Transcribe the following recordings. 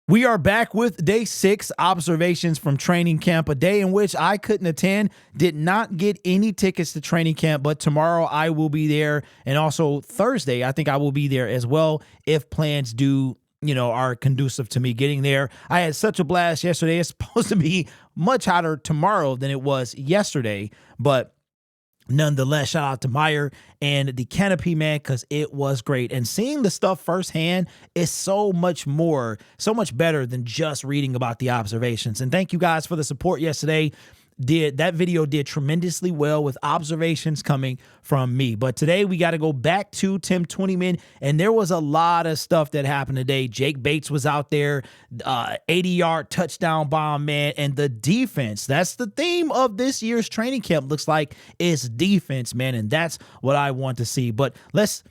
We are back with day 6 observations from training camp, a day in which I couldn't attend, did not get any tickets to training camp, but tomorrow I will be there. And also Thursday, I think I will be there as well if plans are conducive to me getting there. I had such a blast yesterday. It's supposed to be much hotter tomorrow than it was yesterday, but nonetheless, shout out to Meyer and the canopy, man, because it was great. And seeing the stuff firsthand is so much better than just reading about the observations. And thank you guys for the support yesterday. That video did tremendously well with observations coming from me. But today we got to go back to Tim 20-man, and there was a lot of stuff that happened today. Jake Bates was out there, 80-yard touchdown bomb, man, and the defense. That's the theme of this year's training camp, looks like, is defense, man, and that's what I want to see. But let's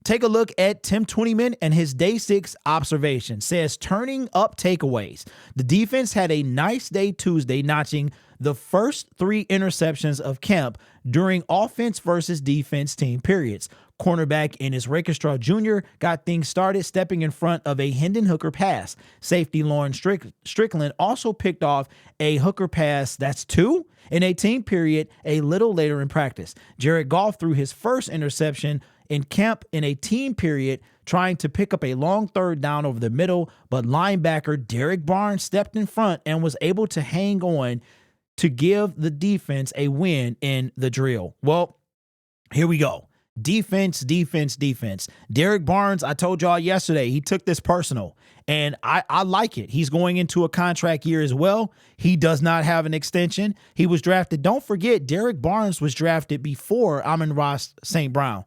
take a look at Tim 20-man and his day 6 observation. Says, turning up takeaways. The defense had a nice day Tuesday, notching the first 3 interceptions of camp during offense versus defense team periods. Cornerback Ennis Rakestraw Jr. got things started, stepping in front of a Hendon Hooker pass. Safety Lauren Strickland also picked off a Hooker pass, that's 2, in a team period a little later in practice. Jared Goff threw his first interception in camp in a team period, trying to pick up a long third down over the middle, but linebacker Derek Barnes stepped in front and was able to hang on to give the defense a win in the drill. Well, here we go. Defense. Derek Barnes, I told y'all yesterday, he took this personal, and I like it. He's going into a contract year as well. He does not have an extension. He was drafted. Don't forget, Derek Barnes was drafted before Amon-Ra St. Brown,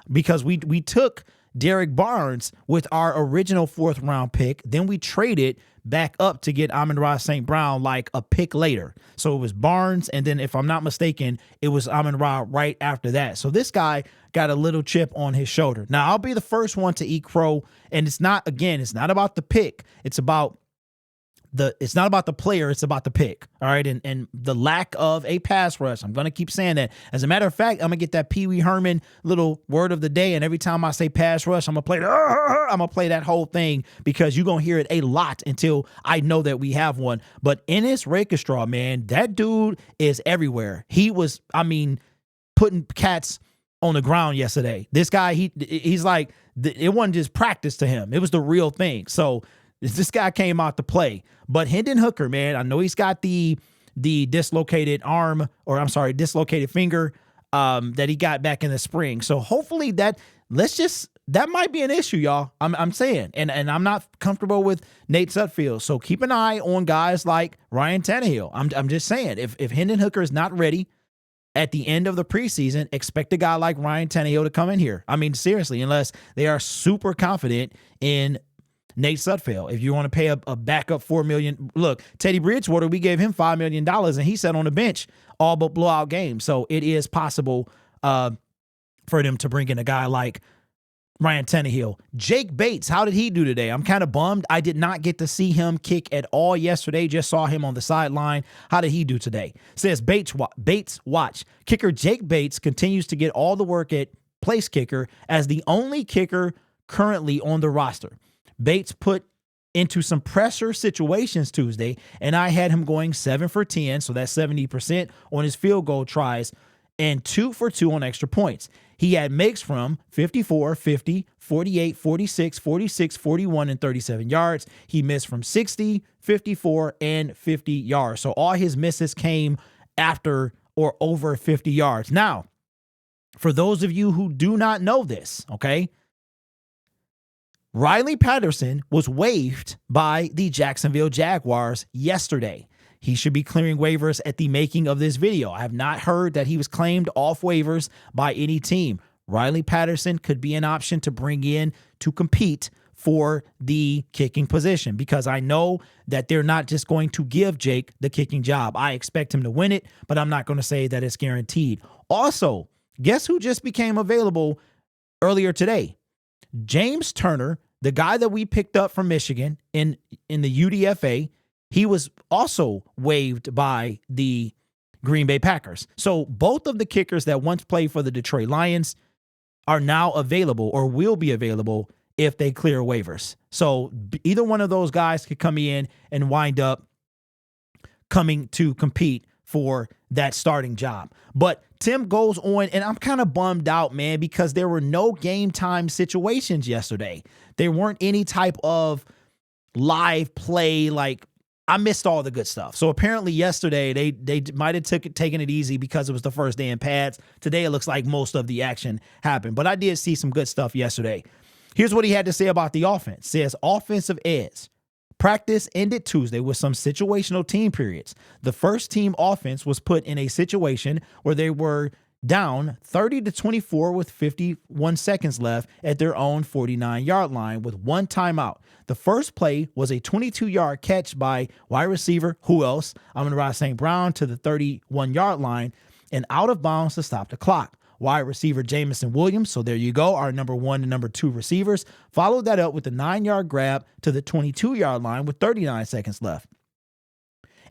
because we took Derek Barnes with our original 4th round pick. Then we traded back up to get Amon-Ra St. Brown like a pick later. So it was Barnes, and then if I'm not mistaken, it was Amon-Ra right after that. So this guy got a little chip on his shoulder. Now, I'll be the first one to eat crow, and it's not about the pick. It's not about the player, it's about the pick. All right. And the lack of a pass rush. I'm going to keep saying that. As a matter of fact, I'm going to get that Pee Wee Herman little word of the day. And every time I say pass rush, I'm going to play that whole thing, because you're going to hear it a lot until I know that we have one. But Ennis Rakestraw, man, that dude is everywhere. He was, putting cats on the ground yesterday. This guy, he's like, it wasn't just practice to him. It was the real thing. So this guy came out to play. But Hendon Hooker, man, I know he's got the dislocated finger that he got back in the spring. So hopefully that might be an issue, y'all. I'm saying, and I'm not comfortable with Nate Sudfeld. So keep an eye on guys like Ryan Tannehill. I'm just saying, if Hendon Hooker is not ready at the end of the preseason, expect a guy like Ryan Tannehill to come in here. Seriously, unless they are super confident in Nate Sudfeld. If you want to pay a backup $4 million, look, Teddy Bridgewater, we gave him $5 million and he sat on the bench all but blowout games. So it is possible for them to bring in a guy like Ryan Tannehill. Jake Bates, how did he do today? I'm kind of bummed. I did not get to see him kick at all yesterday. Just saw him on the sideline. How did he do today? Says Bates watch. Kicker Jake Bates continues to get all the work at place kicker as the only kicker currently on the roster. Bates put into some pressure situations Tuesday, and I had him going 7 for 10, so that's 70% on his field goal tries, and 2 for 2 on extra points. He had makes from 54, 50, 48, 46, 46, 41, and 37 yards. He missed from 60, 54, and 50 yards. So all his misses came after or over 50 yards. Now, for those of you who do not know this, okay, Riley Patterson was waived by the Jacksonville Jaguars yesterday. He should be clearing waivers at the making of this video. I have not heard that he was claimed off waivers by any team. Riley Patterson could be an option to bring in to compete for the kicking position, because I know that they're not just going to give Jake the kicking job. I expect him to win it, but I'm not going to say that it's guaranteed. Also, guess who just became available earlier today? James Turner, the guy that we picked up from Michigan in the UDFA, he was also waived by the Green Bay Packers. So both of the kickers that once played for the Detroit Lions are now available or will be available if they clear waivers. So either one of those guys could come in and wind up coming to compete for that starting job. But Tim goes on, and I'm kind of bummed out, man, because there were no game time situations yesterday. There weren't any type of live play. Like, I missed all the good stuff. So apparently yesterday they might have taken it easy because it was the first day in pads. Today it looks like most of the action happened. But I did see some good stuff yesterday. Here's what he had to say about the offense. Says offensive edge. Practice ended Tuesday with some situational team periods. The first team offense was put in a situation where they were down 30-24 with 51 seconds left at their own 49-yard line with one timeout. The first play was a 22-yard catch by wide receiver, who else? Amon-Ra St. Brown to the 31-yard line and out of bounds to stop the clock. Wide receiver Jamison Williams, so there you go, our number 1 and number 2 receivers, followed that up with a 9-yard grab to the 22-yard line with 39 seconds left.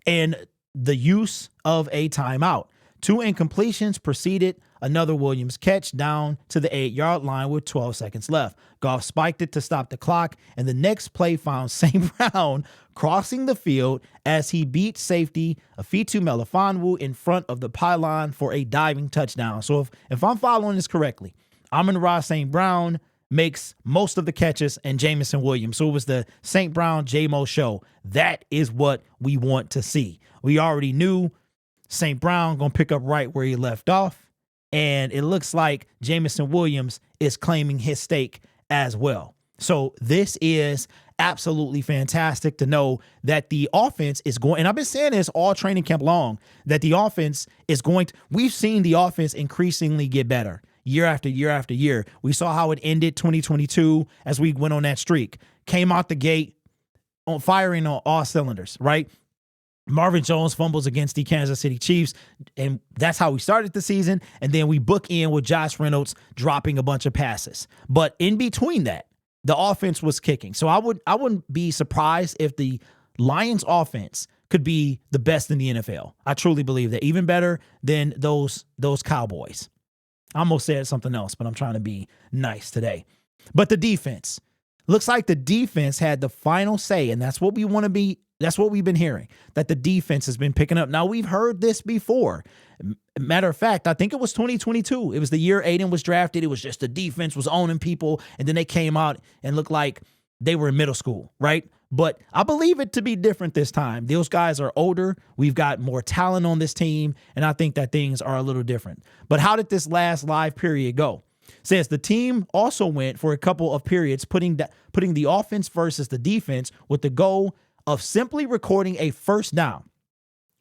And the use of a timeout. 2 incompletions preceded another Williams catch down to the 8-yard line with 12 seconds left. Goff spiked it to stop the clock, and the next play found St. Brown crossing the field as he beat safety Afitu Melifonwu in front of the pylon for a diving touchdown. So if I'm following this correctly, Amon-Ra St. Brown makes most of the catches and Jamison Williams. So it was the St. Brown J-Mo show. That is what we want to see. We already knew St. Brown going to pick up right where he left off. And it looks like Jamison Williams is claiming his stake as well. So this is absolutely fantastic to know that the offense is going, and I've been saying this all training camp long, that the offense is going to, we've seen the offense increasingly get better year after year after year. We saw how it ended 2022 as we went on that streak. Came out the gate on firing on all cylinders, right? Marvin Jones fumbles against the Kansas City Chiefs, and that's how we started the season. And then we book in with Josh Reynolds dropping a bunch of passes. But in between that, the offense was kicking. So I wouldn't be surprised if the Lions offense could be the best in the NFL. I truly believe that. Even better than those Cowboys. I almost said something else, but I'm trying to be nice today. But the defense. Looks like the defense had the final say, and that's what we want to be. That's what we've been hearing, that the defense has been picking up. Now, we've heard this before. Matter of fact, I think it was 2022. It was the year Aiden was drafted. It was just the defense was owning people, and then they came out and looked like they were in middle school, right? But I believe it to be different this time. Those guys are older. We've got more talent on this team, and I think that things are a little different. But how did this last live period go? Says the team also went for a couple of periods putting the offense versus the defense with the goal of simply recording a first down.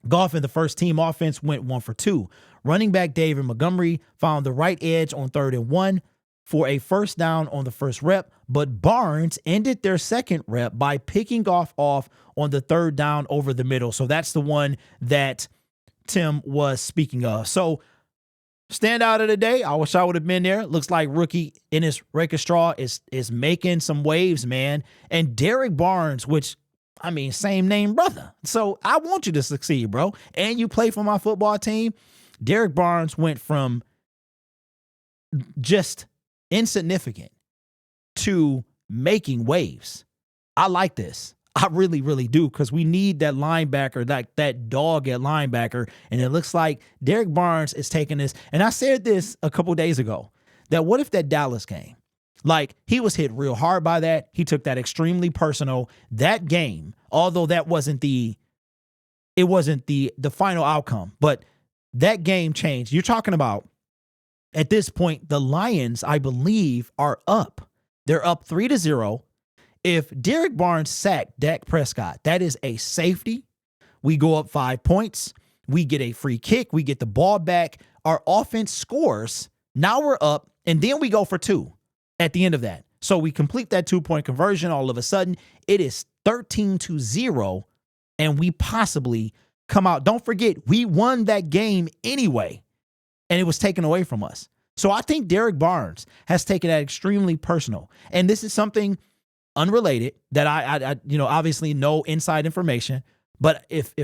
Goff and the first team offense went 1 for 2. Running back David Montgomery found the right edge on 3rd and 1 for a first down on the first rep, but Barnes ended their second rep by picking Goff off on the 3rd down over the middle. So that's the one that Tim was speaking of. So standout of the day, I wish I would have been there. Looks like rookie Ennis Rakestraw is making some waves, man. And Derek Barnes, which, I mean, same name, brother. So I want you to succeed, bro. And you play for my football team. Derek Barnes went from just insignificant to making waves. I like this. I really, really do, because we need that linebacker, like that dog at linebacker. And it looks like Derek Barnes is taking this. And I said this a couple days ago, that what if that Dallas game? Like, he was hit real hard by that. He took that extremely personal. That game, although that wasn't the final outcome, but that game changed. You're talking about, at this point, the Lions, I believe, are up. They're up 3-0. If Derek Barnes sacked Dak Prescott, that is a safety. We go up 5 points. We get a free kick. We get the ball back. Our offense scores. Now we're up, and then we go for 2. At the end of that. So we complete that 2-point conversion. All of a sudden, it is 13-0, and we possibly come out. Don't forget, we won that game anyway, and it was taken away from us. So I think Derek Barnes has taken that extremely personal. And this is something unrelated that I obviously no inside information. But if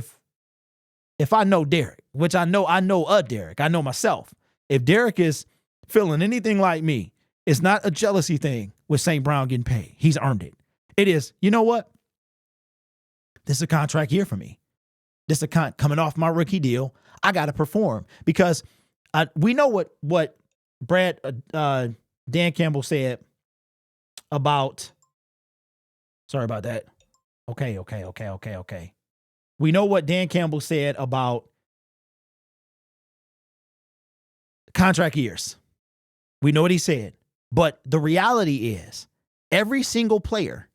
I know Derek, which I know Derek, I know myself. If Derek is feeling anything like me, it's not a jealousy thing, with St. Brown getting paid. He's earned it. It is, you know what? This is a contract year for me. This is coming off my rookie deal. I got to perform because we know what Dan Campbell said about, sorry about that. Okay. We know what Dan Campbell said about contract years. We know what he said. But the reality is every single player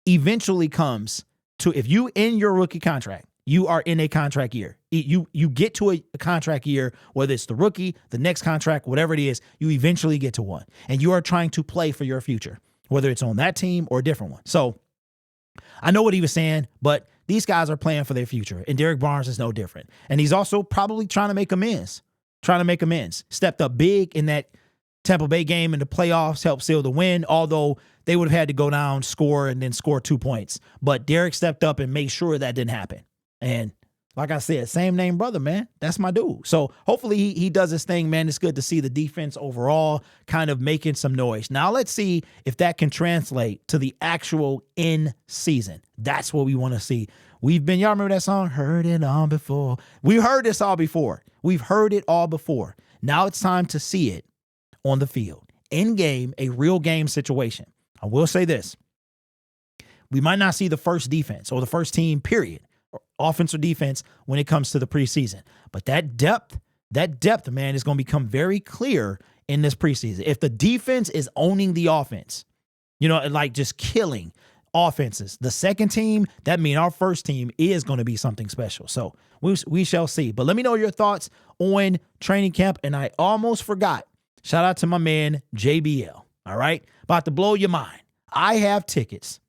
eventually comes to, if you in your rookie contract, you are in a contract year. You get to a contract year, whether it's the rookie, the next contract, whatever it is, you eventually get to one. And you are trying to play for your future, whether it's on that team or a different one. So I know what he was saying, but these guys are playing for their future. And Derek Barnes is no different. And he's also probably trying to make amends. Stepped up big in that Tampa Bay game in the playoffs, helped seal the win, although they would have had to go down, score, and then score 2 points. But Derek stepped up and made sure that didn't happen. And like I said, same name brother, man. That's my dude. So hopefully he does his thing, man. It's good to see the defense overall kind of making some noise. Now let's see if that can translate to the actual in season. That's what we want to see. Y'all remember that song? Heard it all before. We heard this all before. We've heard it all before. Now it's time to see it on the field. In game, a real game situation. I will say this. We might not see the first defense or the first team, period, or offense or defense when it comes to the preseason. But that depth, man, is going to become very clear in this preseason. If the defense is owning the offense, like just killing offenses, the second team, that means our first team is going to be something special. So we shall see. But let me know your thoughts on training camp. And I almost forgot. Shout out to my man, JBL. All right. About to blow your mind. I have tickets.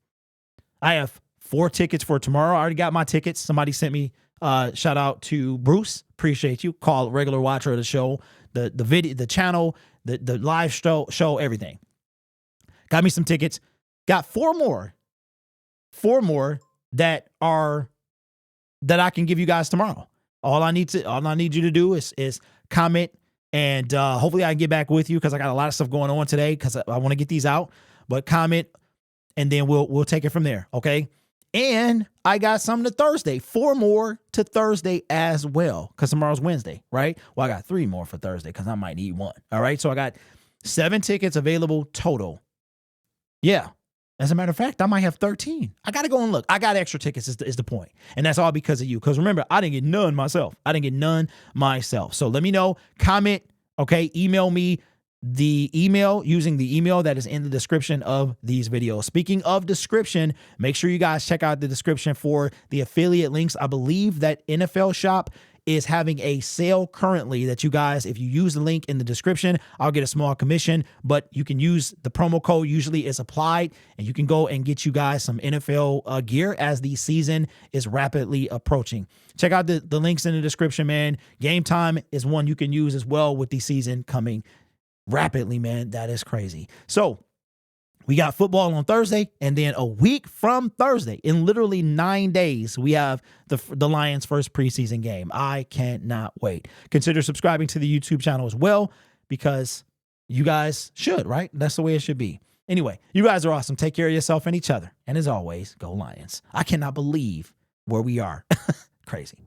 I have 4 tickets for tomorrow. I already got my tickets. Somebody sent me, shout out to Bruce. Appreciate you. Call regular watcher of the show, the video, the channel, the live show, everything. Got me some tickets. Got 4 more that I can give you guys tomorrow. All I need you to do is comment. And hopefully I can get back with you because I got a lot of stuff going on today because I want to get these out. But comment, and then we'll take it from there, okay? And I got some to Thursday. 4 more to Thursday as well because tomorrow's Wednesday, right? Well, I got 3 more for Thursday because I might need 1, all right? So I got 7 tickets available total. Yeah. As a matter of fact, I might have 13. I got to go and look. I got extra tickets is the point. And that's all because of you. Because remember, I didn't get none myself. So let me know. Comment, okay? Email me the email using the email that is in the description of these videos. Speaking of description, make sure you guys check out the description for the affiliate links. I believe that NFL Shop is having a sale currently that you guys, if you use the link in the description, I'll get a small commission, but you can use the promo code usually is applied and you can go and get you guys some NFL gear as the season is rapidly approaching. Check out the links in the description, man. Game Time is one you can use as well with the season coming rapidly, man. That is crazy. So we got football on Thursday, and then a week from Thursday, in literally 9 days, we have the Lions' first preseason game. I cannot wait. Consider subscribing to the YouTube channel as well, because you guys should, right? That's the way it should be. Anyway, you guys are awesome. Take care of yourself and each other. And as always, go Lions. I cannot believe where we are. Crazy.